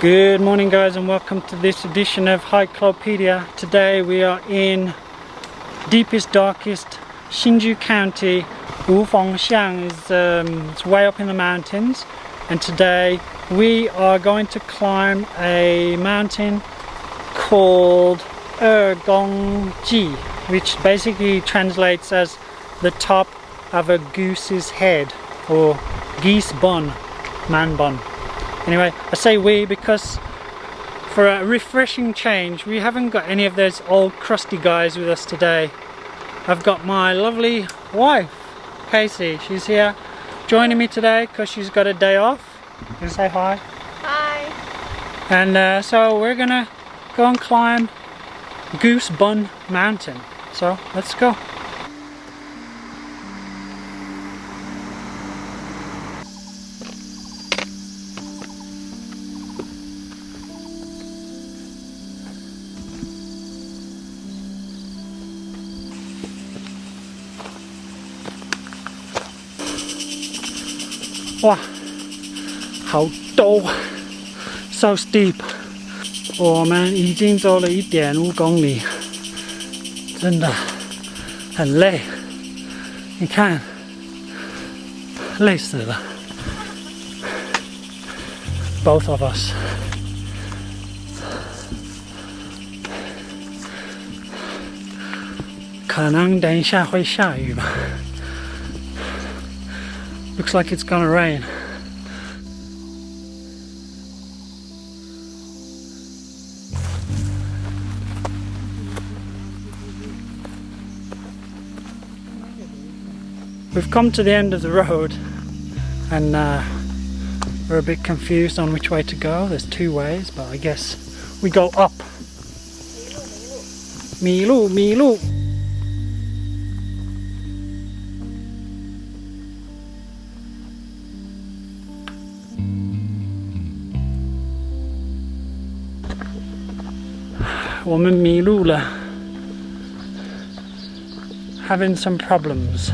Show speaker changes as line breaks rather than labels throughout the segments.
Good morning guys, and welcome to this edition of Hikelopedia. Today we are in deepest, darkest Hsinchu County. Wufengxiang is it's way up in the mountains, and today we are going to climb a mountain called Egongji, which basically translates as the top of a goose's head, or geese bun, man bun. Anyway, I say we because for a refreshing change, we haven't got any of those old crusty guys with us today. I've got my lovely wife, Casey. She's here joining me today because she's got a day off. You say hi?
Hi.
And so we're gonna go and climb Goose Bun Mountain. So let's go. Wow, 好陡 ，so steep。我们已经走了1.5公里，真的很累。你看，累死了。Both of us。可能等一下会下雨吧。Looks like it's gonna rain. We've come to the end of the road, and we're a bit confused on which way to go. There's two ways, but I guess we go up. 迷路，迷路。我们迷路了 having some problems.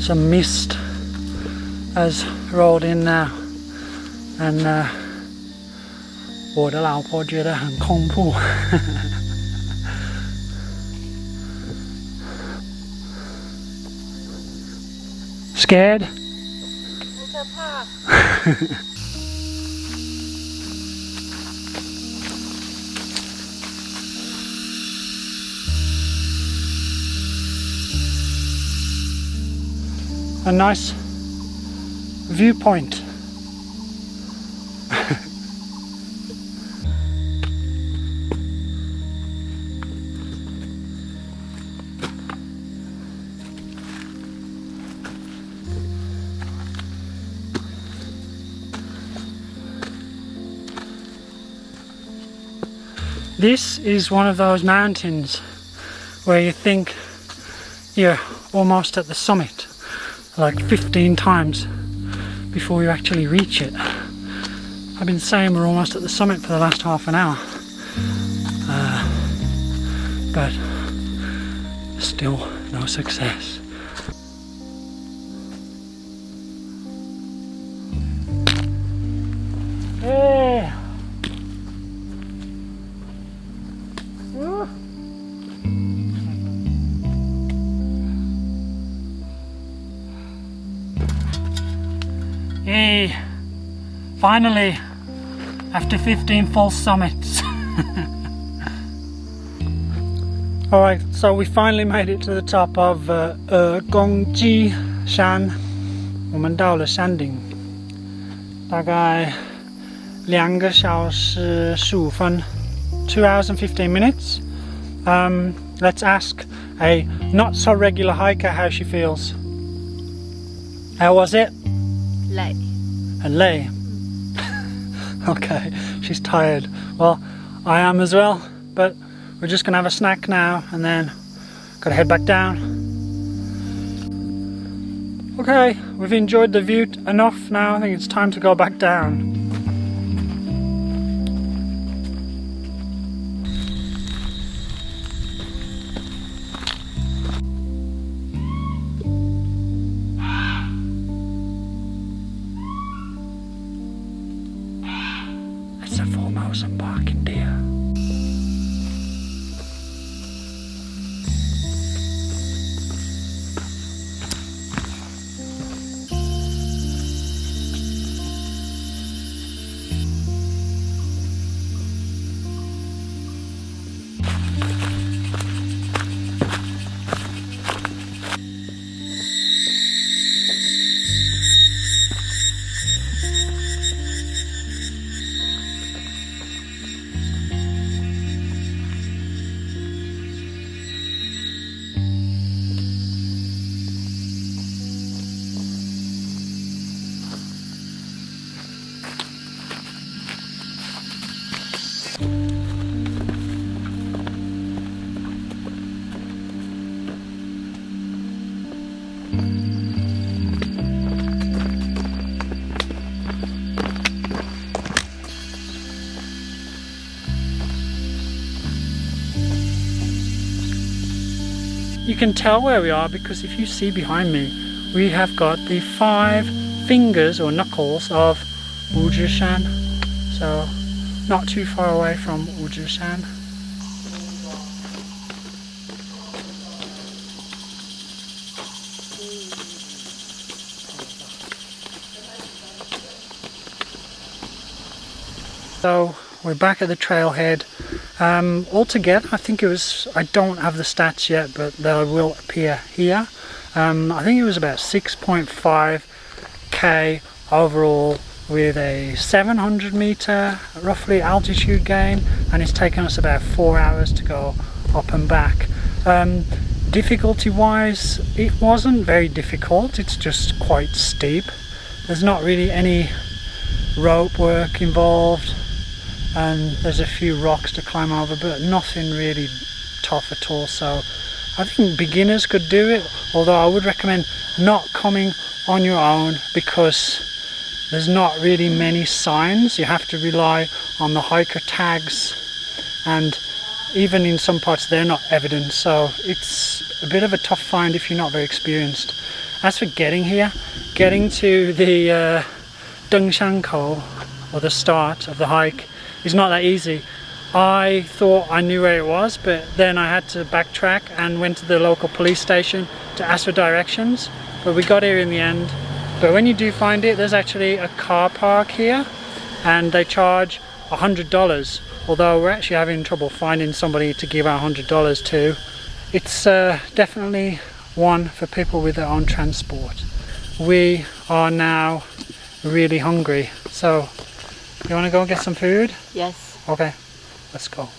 Some mist has rolled in now, and 我的老婆觉得很恐怖。Scared?
很可怕。
A nice viewpoint. This is one of those mountains where you think you're almost at the summit, like 15 times before you actually reach it. I've been saying we're almost at the summit for the last half an hour, but still no success. Hey. Hey, finally, after 15 false summits. Alright, so we finally made it to the top of Egongji 山，我们到了山顶，大概2个小时15分 2 hours and 15 minutes. Let's ask a not so regular hiker how she feels. How was it?
Late.
And lay. Okay, she's tired. Well, I am as well, but we're just gonna have a snack now and then gotta head back down. Okay, we've enjoyed the view enough now. I think it's time to go back down. It's a Formosan barking deer. You can tell where we are because if you see behind me, we have got the 5 fingers or knuckles of OHOHai, so not too far away from OHOHai. So we're back at the trailhead. Altogether, I think it was, I don't have the stats yet, but they will appear here. I think it was about 6.5k overall with a 700 meter roughly altitude gain, and it's taken us about 4 hours to go up and back. Difficulty wise, it wasn't very difficult, it's just quite steep. There's not really any rope work involved, and there's a few rocks to climb over, but nothing really tough at all. So I think beginners could do it, although I would recommend not coming on your own because there's not really many signs. You have to rely on the hiker tags, and even in some parts they're not evident, so it's a bit of a tough find if you're not very experienced. As for getting here, getting to the Dengshankou, or the start of the hike, is not that easy. I thought I knew where it was, but then I had to backtrack and went to the local police station to ask for directions, but we got here in the end. But when you do find it, there's actually a car park here and they charge $100, although we're actually having trouble finding somebody to give our $100 to. It's definitely one for people with their own transport. We are now really hungry, so you want to go and get some food?
Yes.
Okay, let's go.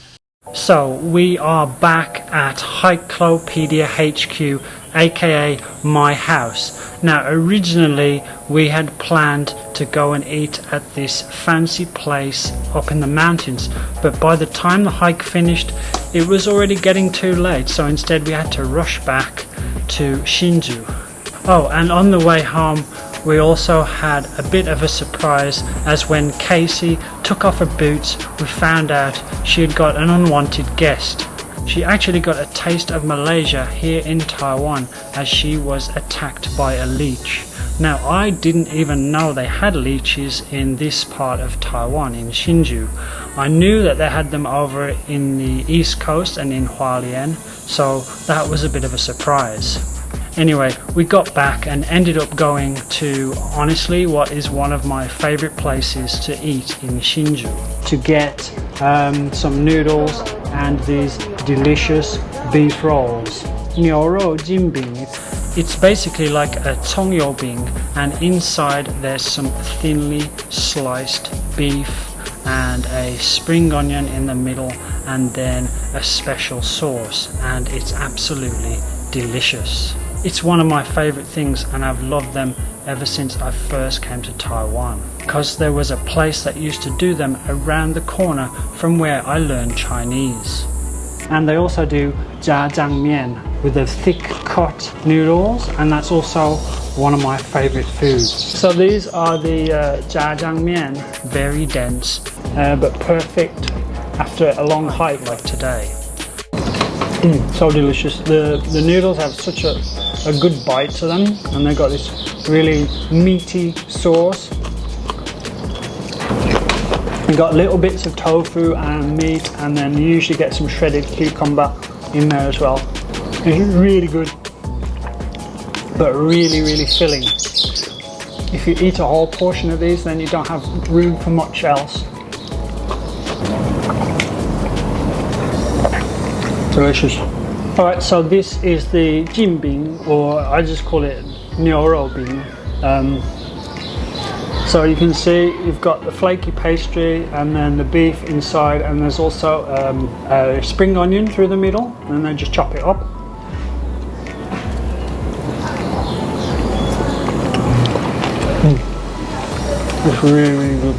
So we are back at Hikelopedia HQ, aka my house. Now originally we had planned to go and eat at this fancy place up in the mountains, but by the time the hike finished it was already getting too late, so instead we had to rush back to Hsinchu. Oh, and on the way home we also had a bit of a surprise, as when Casey took off her boots we found out she had got an unwanted guest. She actually got a taste of Malaysia here in Taiwan as she was attacked by a leech. Now I didn't even know they had leeches in this part of Taiwan, in Hsinchu. I knew that they had them over in the east coast and in Hualien, so that was a bit of a surprise. Anyway, we got back and ended up going to, honestly, what is one of my favorite places to eat in Hsinchu, to get some noodles and these delicious beef rolls. 牛肉煎饼. It's basically like a 葱油饼, and inside there's some thinly sliced beef and a spring onion in the middle, and then a special sauce, and it's absolutely delicious. It's one of my favorite things, and I've loved them ever since I first came to Taiwan, because there was a place that used to do them around the corner from where I learned Chinese. And they also do jjajangmian with the thick cut noodles, and that's also one of my favorite foods. So these are the jjajangmian, very dense, but perfect after a long hike like today. So delicious. The noodles have such a good bite to them, and they've got this really meaty sauce. You've got little bits of tofu and meat, and then you usually get some shredded cucumber in there as well. It's really good, but really filling. If you eat a whole portion of these, then you don't have room for much else. Delicious. Alright, so this is the jinbing, or I just call it niurou bing. So you can see you've got the flaky pastry and then the beef inside, and there's also a spring onion through the middle, and then just chop it up. It's really good.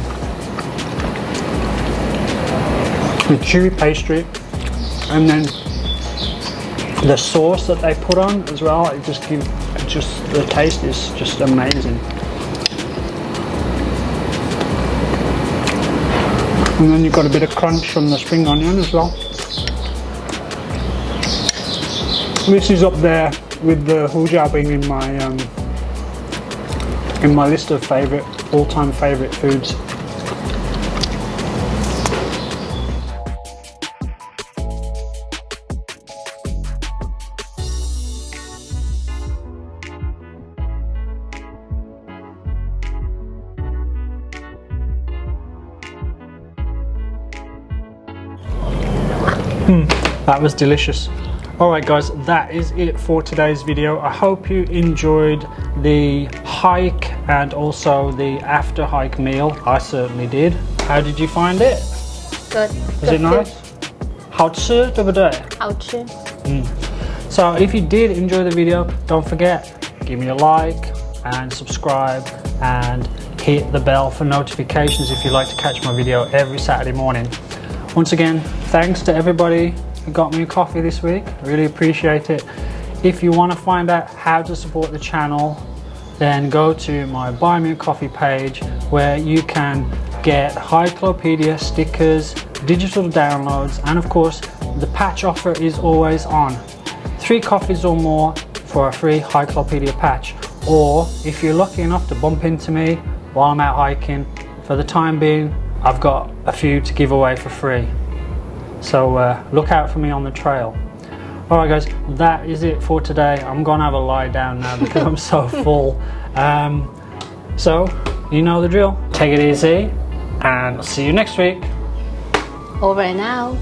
The chewy pastry, and then the sauce that they put on as well, it just gives, the taste is just amazing. And then you've got a bit of crunch from the spring onion as well. This is up there with the hujiaobing in my list of all-time favorite foods. That was delicious. Alright guys, that is it for today's video. I hope you enjoyed the hike and also the after hike meal. I certainly did. How did you find it?
Good.
Was it nice? 好吃，对不对？
好吃。
So if you did enjoy the video, don't forget, give me a like and subscribe and hit the bell for notifications if you'd like to catch my video every Saturday morning. Once again, thanks to everybody who got me a coffee this week. I really appreciate it. If you want to find out how to support the channel, then go to my Buy Me a Coffee page, where you can get Hikelopedia stickers, digital downloads, and of course the patch offer is always on. 3 coffees or more for a free Hikelopedia patch. Or if you're lucky enough to bump into me while I'm out hiking, for the time being I've got a few to give away for free. So look out for me on the trail. Alright guys, that is it for today. I'm gonna have a lie down now because I'm so full. So you know the drill. Take it easy and I'll see you next week.
Over and out.